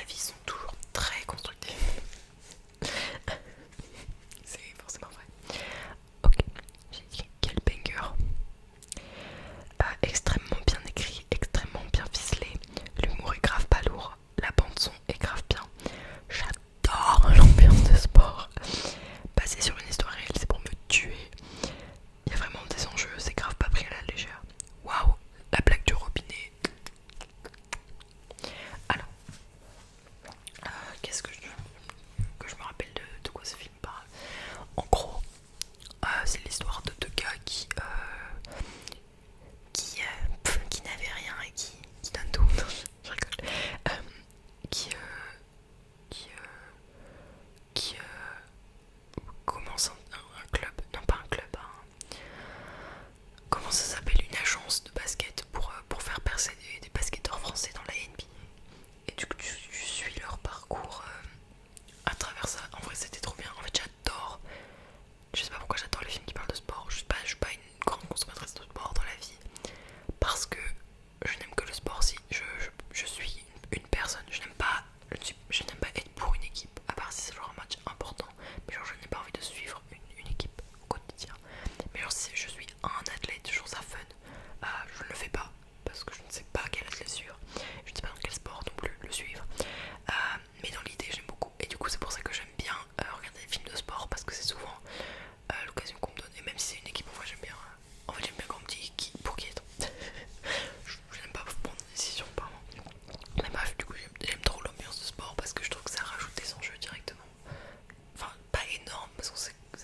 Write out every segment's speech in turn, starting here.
vie sont toujours très constructives. C'est forcément vrai. Ok, j'ai dit quel banger. Extrêmement bien écrit, extrêmement bien ficelé. L'humour est grave pas lourd. La bande son est grave bien. J'adore l'ambiance de sport. Basé sur une histoire réelle, c'est pour me tuer. Il y a vraiment des enjeux, c'est grave pas pris à la légère. Waouh, la blague du robinet. Alors, qu'est-ce que je me rappelle de quoi ce film parle. En gros, c'est l'histoire de deux gars qui n'avaient rien et qui donnent tout. Non, je rigole. Qui, qui, qui commencent un club, non pas un club, comment ça s'appelle, une agence de basket pour faire percer des basketteurs français dans la NBA. Et du coup, tu suis leur parcours à travers ça. En vrai, c'était trop bien. En fait, j'adore. Je sais pas pourquoi j'adore les films qui parlent de sport. Je suis pas une grande consommatrice de sport dans la vie. Parce que je n'aime que le sport. Si je suis une personne, je n'aime pas être pour une équipe. À part si c'est genre un match important. Mais genre, je n'ai pas envie de suivre une équipe au quotidien. Mais genre, si je suis un athlète, je trouve ça fun. Je ne le fais pas parce que je ne sais pas quel athlète suivre. Je ne sais pas dans quel sport non plus le suivre. Mais dans l'idée, j'aime beaucoup. Et du coup, c'est pour ça que j'aime bien regarder des films de sport parce que c'est souvent l'occasion qu'on me donne. Et même si c'est une équipe, en vrai, j'aime bien. En fait, j'aime bien quand on me dit pour qui est. Je n'aime pas prendre des décisions, pardon. Mais bref, du coup, j'aime trop l'ambiance de sport parce que je trouve que ça rajoute des enjeux directement. Enfin, pas énorme parce qu'on sait que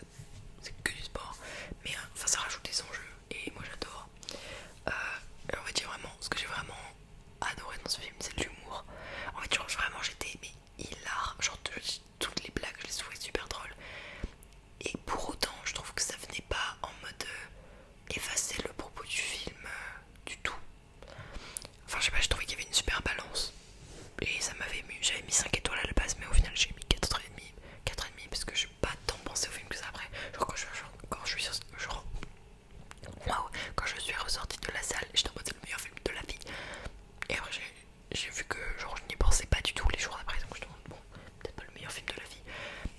c'est que du sport. Mais enfin, ça rajoute des enjeux. Et moi, j'adore. Et en fait, ce que j'ai vraiment adoré dans ce film, c'est l'humour. En fait, genre, vraiment, j'étais mais hilar. Genre, toutes les blagues, je les trouvais super drôles. Et pour autant, je trouve que ça venait pas en mode effacer le propos du film du tout. Enfin, je sais pas, je trouvais qu'il y avait une super balance. Et ça m'avait ému. J'avais mis 5 étoiles à la base, mais au final, j'ai mis 4,5. 4,5 parce que j'ai pas tant pensé au film que ça après. Genre, quand je suis ressortie de la salle, j'étais en mode c'est le meilleur film de la vie. Et après, j'ai vu que genre, je n'y pensais pas du tout les jours après. Donc, je me demande, bon, peut-être pas le meilleur film de la vie.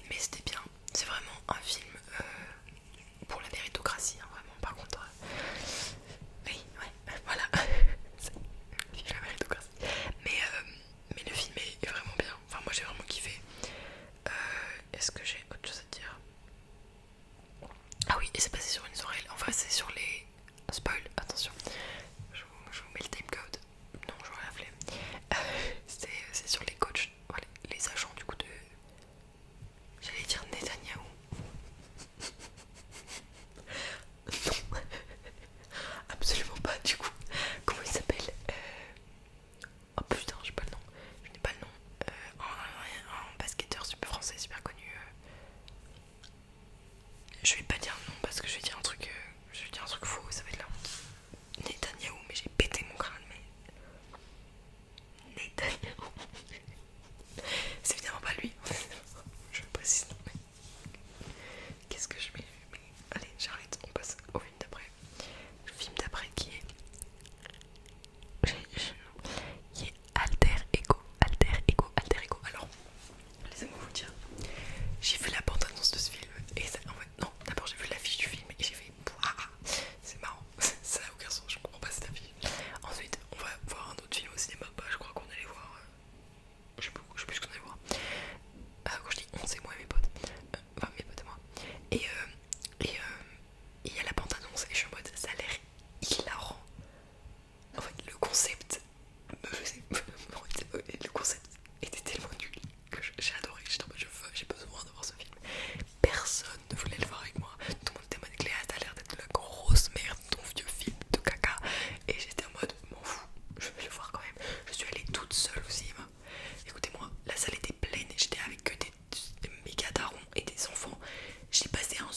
Mais c'était bien. C'est vraiment un film pour la méritocratie, hein, vraiment. Par contre, oui, ouais, voilà. Vive la méritocratie. Mais le film est vraiment bien. Enfin, moi j'ai vraiment kiffé. Est-ce que j'ai autre chose à dire? Ah oui, et c'est passé sur une soirée. Enfin, c'est sur les. Spoil, attention. Je vous mets le timecode. Non, j'aurais la flemme. C'est sur les coachs, voilà, les agents du coup de. J'allais dire Netanyahou. Non, absolument pas du coup. Comment il s'appelle? Oh putain, j'ai pas le nom. Je n'ai pas le nom. Un basketteur super français, super connu. Je vais pas dire le nom parce que je vais dire un truc. Je vais dire un truc faux, ça va être la honte. Netanyahou, mais j'ai pété mon crâne, mais. Netanyahou. C'est évidemment pas lui. Je précise. Qu'est-ce que je mets? Allez, j'arrête, on passe au film d'après. Le film d'après qui est. Qui est Alter Ego. Alter Ego, Alter Ego. Alors, laissez-moi vous dire. J'ai vu la bande-annonce de ce film. Et ça, en fait, non, d'abord j'ai vu l'affiche du film et j'ai fait. Pouah, c'est marrant. Ça n'a aucun sens, je comprends pas cette affiche. Ensuite, on va voir un autre film au cinéma. Bah, je crois qu'on allait voir. Je sais plus ce qu'on allait voir. Quand je dis on, c'est moi et mes potes. Enfin, mes potes et moi. Et il y a la bande-annonce et je suis en mode ça a l'air hilarant. En fait, le concept le concept était tellement nul que j'ai adoré. J'étais en mode j'ai besoin de voir ce film. Personne ne voulait le voir avec moi. Tout le monde était en mode Cléa, t'as l'air d'être la grosse merde, ton vieux film de caca. Et j'étais en mode m'en fous, je vais le voir quand même. Je suis allée toute seule au cinéma. Écoutez-moi, la salle était pleine et j'étais avec que des méga darons et des enfants. J'ai passé un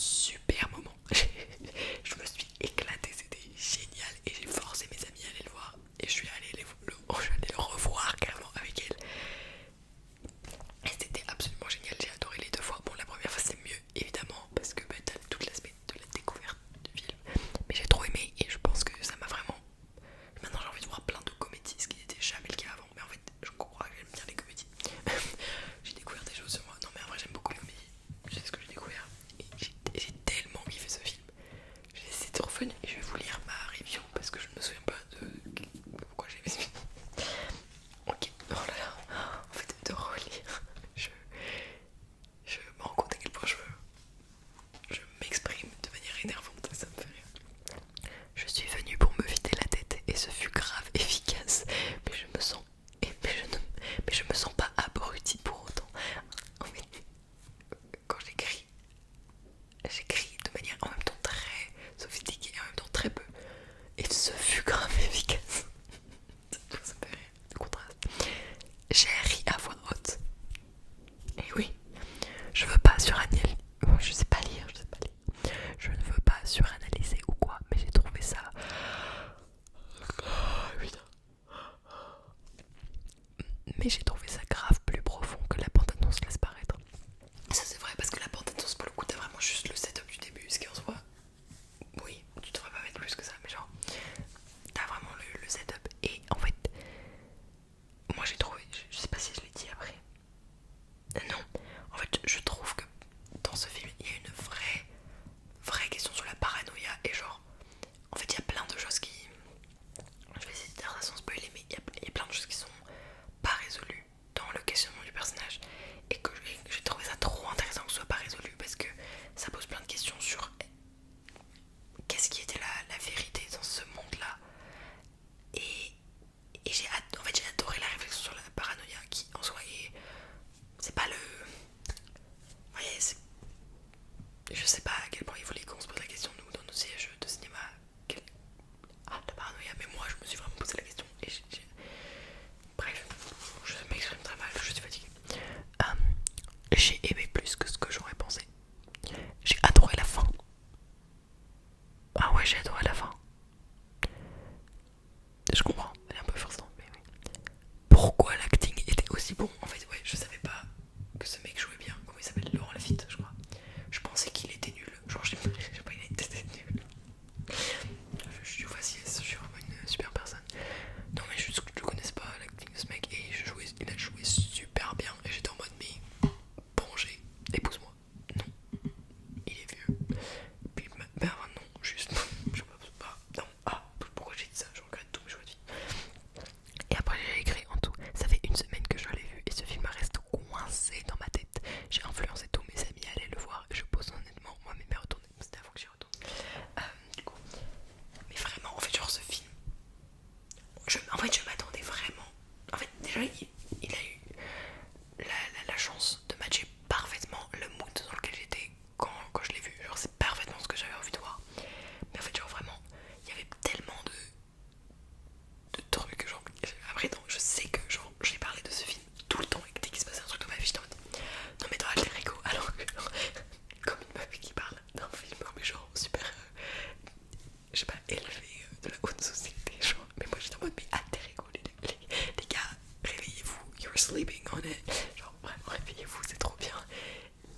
on est genre vraiment réveillez-vous, c'est trop bien.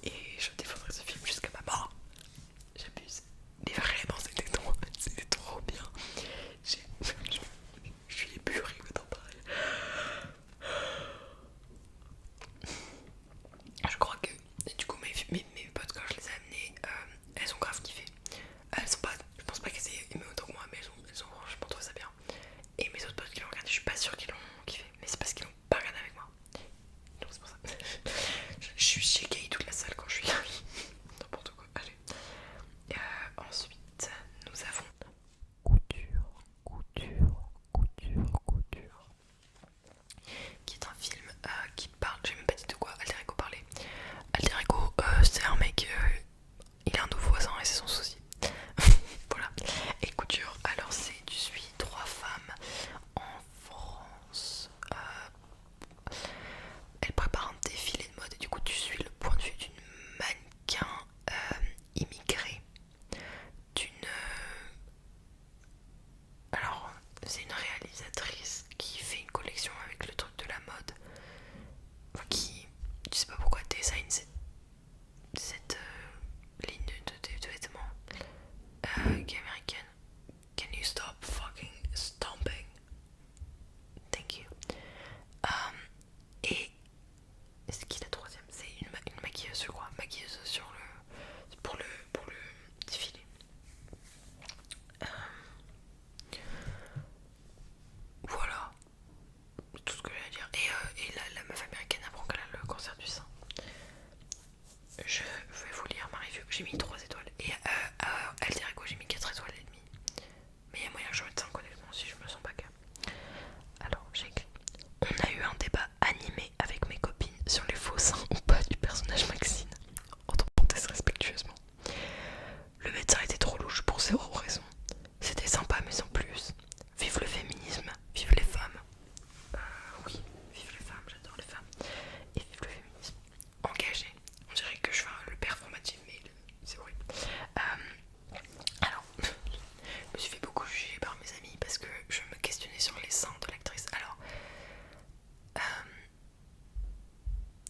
Et je défendrai ce film jusqu'à ma mort. J'abuse. Mais vraiment c'était trop bien. Je suis épurée d'en parler. Je crois que du coup mes potes quand je les ai amenées, elles ont grave kiffé. Elles sont pas, je pense pas qu'elles aient aimé autant que moi, mais elles ont franchement trouvé ça bien. Et mes autres potes qui l'ont regardé, je suis pas sûre qu'ils l'ont kiffé, mais c'est parce qu'ils l'ont pas regardé avec moi. Donc c'est pour ça. Je suis shaké toute la salle quand je suis là. N'importe quoi. Allez. Ensuite, nous avons Couture, qui est un film qui parle, j'ai même pas dit de quoi Alter Ego parlait. Alter Ego, c'est un mec, il a un nouveau voisin et c'est son souci. Voilà. Et Couture, alors tu suis trois femmes en France. Elles préparent un défilé de mode et du coup tu suis le point de vue d'une mannequin immigrée, d'une alors, c'est une réalisatrice qui fait une collection avec le truc de la mode. Enfin, qui, je sais pas pourquoi, design cette ligne de vêtements qui est américaine. Can you stop fucking stomping? Thank you. Et ce qui est la troisième, c'est une maquilleuse, je crois. Maquilleuse pour le défilé. Voilà, tout ce que j'ai à dire. Et la meuf américaine apprend qu'elle a le cancer du sein. Je vais vous lire ma review. J'ai mis 3 étoiles. Et Alter Ego, j'ai mis 4 étoiles et demie. Mais il y a moyen que je mette 5 honnêtement si je me sens pas calme. Alors, j'ai écrit: on a eu un débat animé avec mes copines sur les faux seins ou pas du personnage Maxine. Entre parenthèses, respectueusement. Le médecin était trop louche pour 0 raison. C'était sympa mais sans plus. Vive le féminisme, vive les femmes. Oui, vive les femmes, j'adore les femmes. Et vive le féminisme. Engagé. On dirait que je fais le performative, mais c'est horrible. Alors, je me suis fait beaucoup juger par mes amis parce que je me questionnais sur les seins de l'actrice. Alors,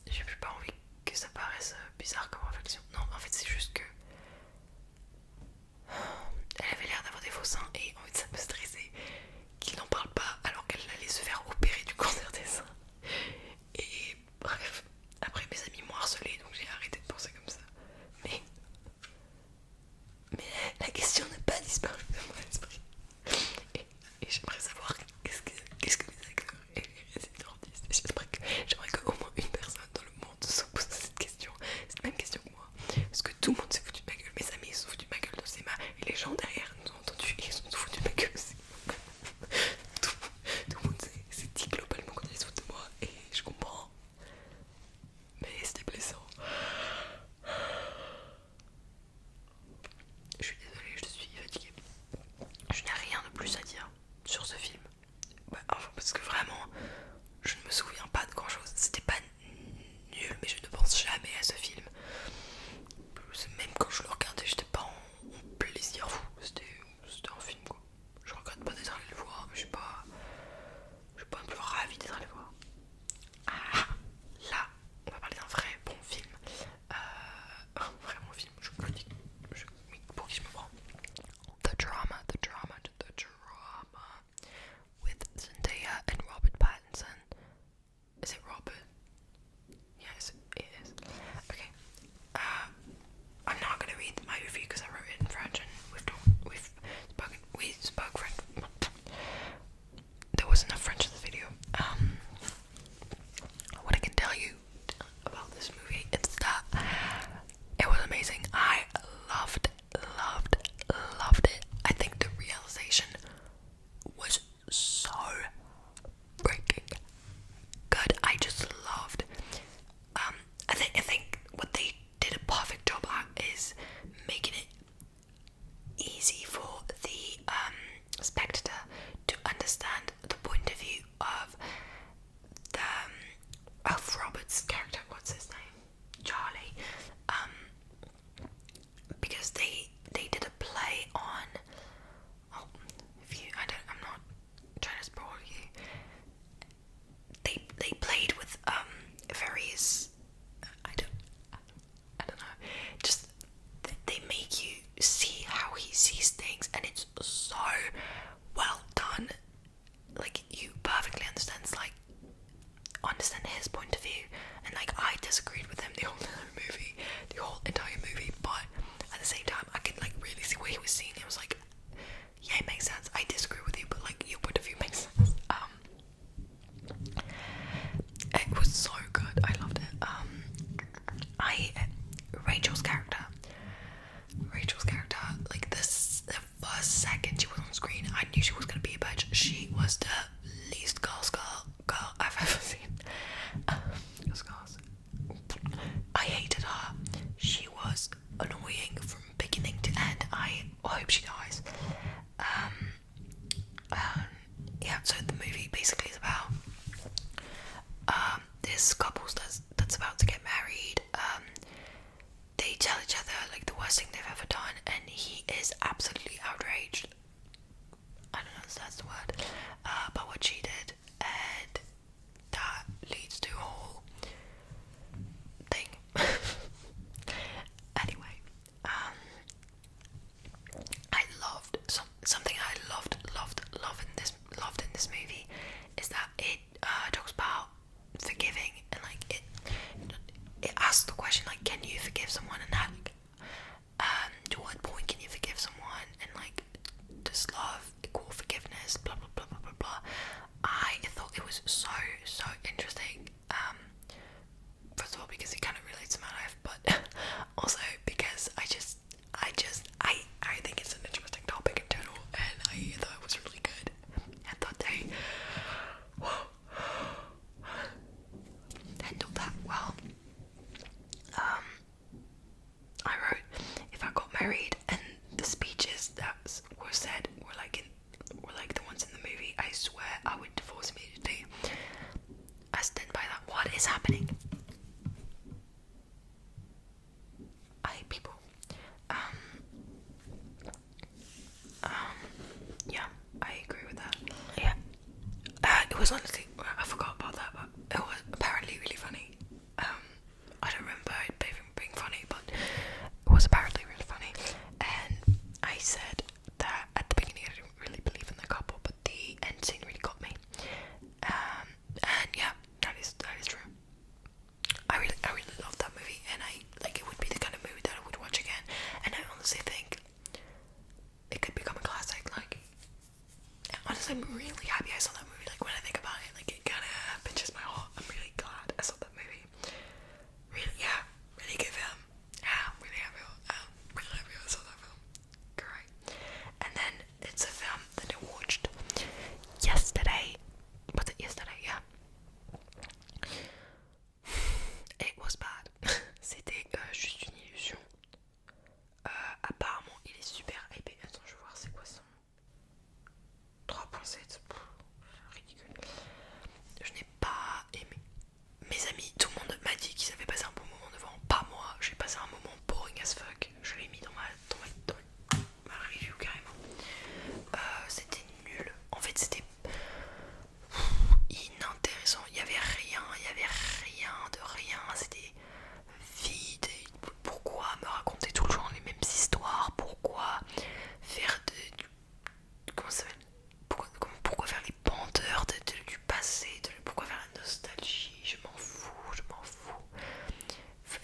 j'ai plus pas envie que ça paraisse bizarre comme réflexion. Non, en fait, c'est juste que elle avait l'air d'avoir des faux seins et en fait, ça me stressait qu'il n'en parle pas alors qu'elle allait se faire opérer du cancer des seins. Et bref, après mes amis m'ont harcelé donc j'ai arrêté de penser comme ça. Mais la question n'a pas disparu de mon esprit. Et j'aimerais savoir qu'est-ce que les acteurs et les réalisateurs disent. J'aimerais qu'au moins une personne dans le monde se pose cette question, cette même question que moi. Parce que tout le monde s'est foutu disagreed with him the whole entire movie, but at the same time, I could like really see what he was seeing. It was like, yeah, it makes sense. I disagree with you, but like your point of view makes sense. It was so good. I loved it. Rachel's character, like this, the first second she was on screen, I knew she was gonna be a bitch. She was the least girl I've ever seen. Girls. I hated her. She was annoying from beginning to end. I hope she dies. Yeah. So the movie basically is about this couple that's about to get married. They tell each other like the worst thing they've ever done, and he is absolutely outraged. I don't know if that's the word, but what she did, and that leads to a whole thing. Anyway, I loved something I loved in this movie is that it talks about forgiving, and like it asks the question like, can you forgive someone, and that to what point can you forgive someone, and like does love equal forgiveness, blah blah blah blah blah blah. I thought it was so interesting. First of all because it kind of relates to my life, but also because I think it's an interesting topic in general, and I thought it was really good. I thought they handled that well. I wrote, if I got married and the speeches that were said were like the ones in the movie, I swear I would divorce immediately. I stand by that. What is happening? I hate people. Yeah, I agree with that. Yeah. It was honestly, I forgot about that, but it was apparently really funny. I don't remember it being funny, but it was apparently really funny. And I said that at the beginning I didn't really believe in the couple, but the end scene really got me. And yeah, that is true. I really loved that movie, and it would be the kind of movie that I would watch again. And I honestly think it could become a classic. Like, honestly, I'm really happy I saw that movie. Like, when I think about it, like, it kind of pinches my heart. I'm really glad I saw that movie. Really good film. Yeah, really happy I saw that film. Great. And then it's a film that I watched yesterday. Was it yesterday? Yeah. It was bad. C'était juste une illusion. Apparemment, il est super hypé. Attends, je vais voir c'est quoi son 3.7. Ridicule. Je n'ai pas aimé. Mes amis, tout le monde m'a dit qu'ils avaient passé un bon moment devant. Pas moi, j'ai passé un moment boring as fuck. Je l'ai mis dans ma review carrément. C'était nul. En fait, c'était inintéressant. Il y avait rien de rien. C'était vide. Pourquoi me raconter tout le temps les mêmes histoires? Pourquoi faire comment ça s'appelle? Pourquoi faire les penteurs du passé? Pourquoi faire la nostalgie? Je m'en fous.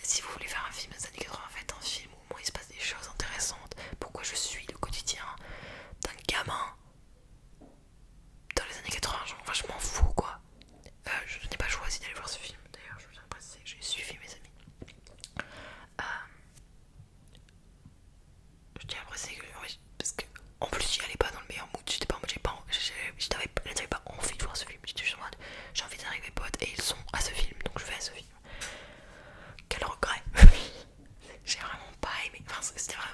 Si vous voulez faire un film des années 80, faites un film où au moins il se passe des choses intéressantes. Pourquoi je suis le quotidien d'un gamin dans les années 80? Enfin, je m'en fous quoi. Je n'ai pas choisi d'aller voir ce film. D'ailleurs, je viens de préciser, j'ai suivi mes amis. Je tiens à préciser que parce que en plus j'y allais pas dans le meilleur mood. J'étais pas en mode j'avais pas envie de voir ce film. J'étais juste en mode j'ai envie d'arriver potes et ils sont à ce film, donc je vais à ce film. Quel regret. J'ai vraiment pas aimé. Enfin, c'était vraiment.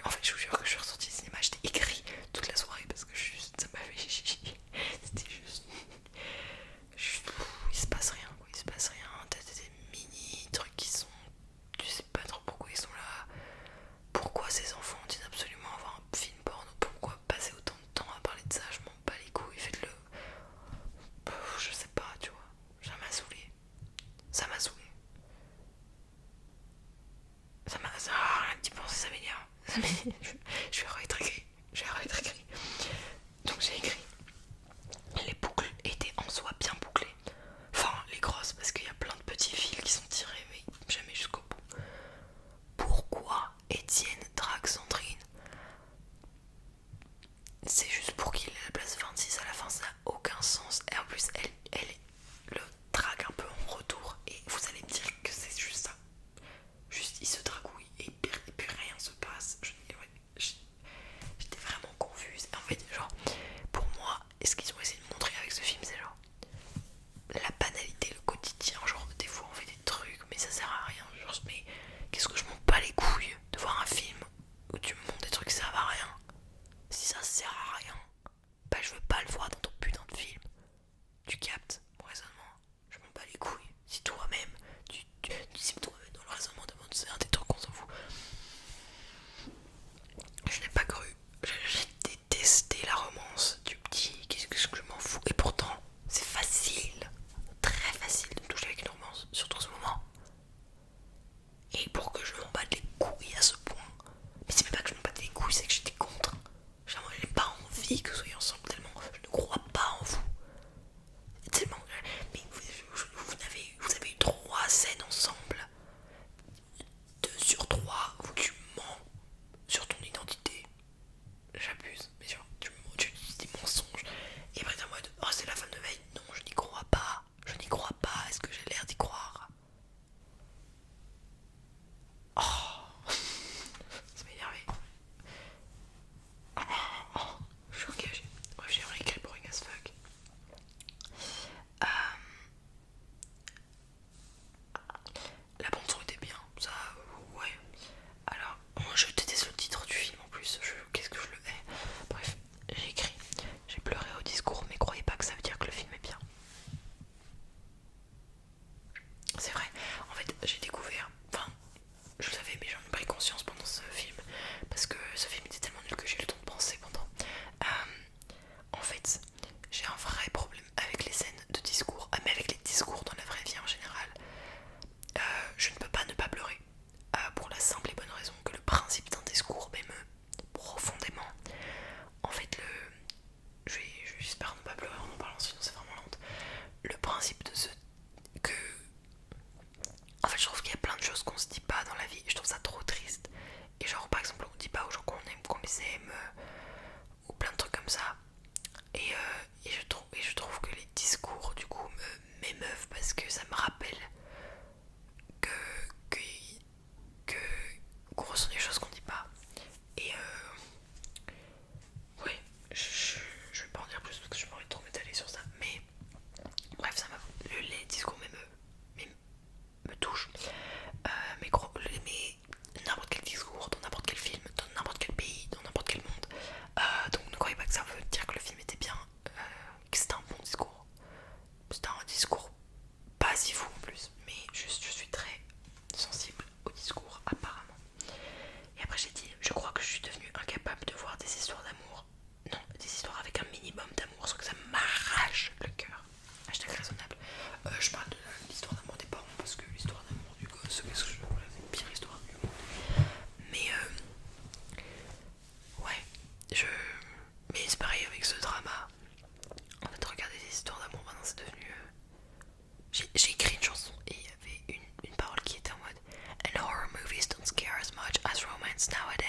En fait, je vous jure que je suis ressortie du cinéma, j'étais écrit toute la soirée parce que ça m'avait chier. C'était juste. Il se passe rien, quoi. Il se passe rien. T'as des mini trucs qui sont. Tu sais pas trop pourquoi ils sont là. Pourquoi ces enfants disent absolument avoir un film porno? Pourquoi passer autant de temps à parler de ça? Je m'en bats les couilles, faites-le. Je sais pas, tu vois. Ça m'a saoulé. Ça m'a saoulé. Rien que d'y penser, ça m'énerve. Je vais réécrire. Donc j'ai écrit. Les boucles étaient en soi bien bouclées. Enfin, c'est vrai. En fait, j'ai découvert, enfin, je le savais, mais j'en ai pris conscience pendant ce film, parce que ce film était tellement nul que j'ai eu le temps de penser pendant. En fait, j'ai un vrai problème avec les scènes de discours, mais avec les discours dans la vraie vie en général. Je ne peux pas ne pas pleurer, pour la simple et bonne raison que le principe d'un discours m'émeut profondément. En fait, j'espère ne pas pleurer en parlant, sinon c'est vraiment lente. Le principe de ce que, en fait, je trouve qu'il y a plein de choses qu'on se dit pas dans la vie. Et je trouve ça trop triste. Et genre, par exemple, on dit pas aux gens qu'on aime, qu'on les aime, ou plein de trucs comme ça. Et je trouve que les discours, du coup, m'émeuvent parce que ça me rappelle que, que, que qu'on ressent des choses qu'on dit pas. Et ouais, je vais pas en dire plus parce que je m'aurais trop m'étaler sur ça. Mais bref, les discours me touchent. Mais n'importe quel discours, dans n'importe quel film, dans n'importe quel pays, dans n'importe quel monde. Donc ne croyez pas que ça veut dire que le film était bien, que c'était un bon discours. C'était un discours pas si fou en plus, mais juste je suis très sensible au discours apparemment. Et après j'ai dit, je crois que je suis devenue incapable de voir des histoires d'amour. Non, des histoires avec un minimum d'amour, sans que ça m'arrache le cœur. Hashtag raisonnable. Je parle de l'histoire d'amour des parents, parce que l'histoire d'amour du gosse, qu'est-ce que je veux, c'est la pire histoire du monde. Mais ouais, mais c'est pareil avec ce drama. En fait, regarder des histoires d'amour maintenant c'est devenu... J'ai écrit une chanson et il y avait une parole qui était en mode: And horror movies don't scare as much as romance nowadays.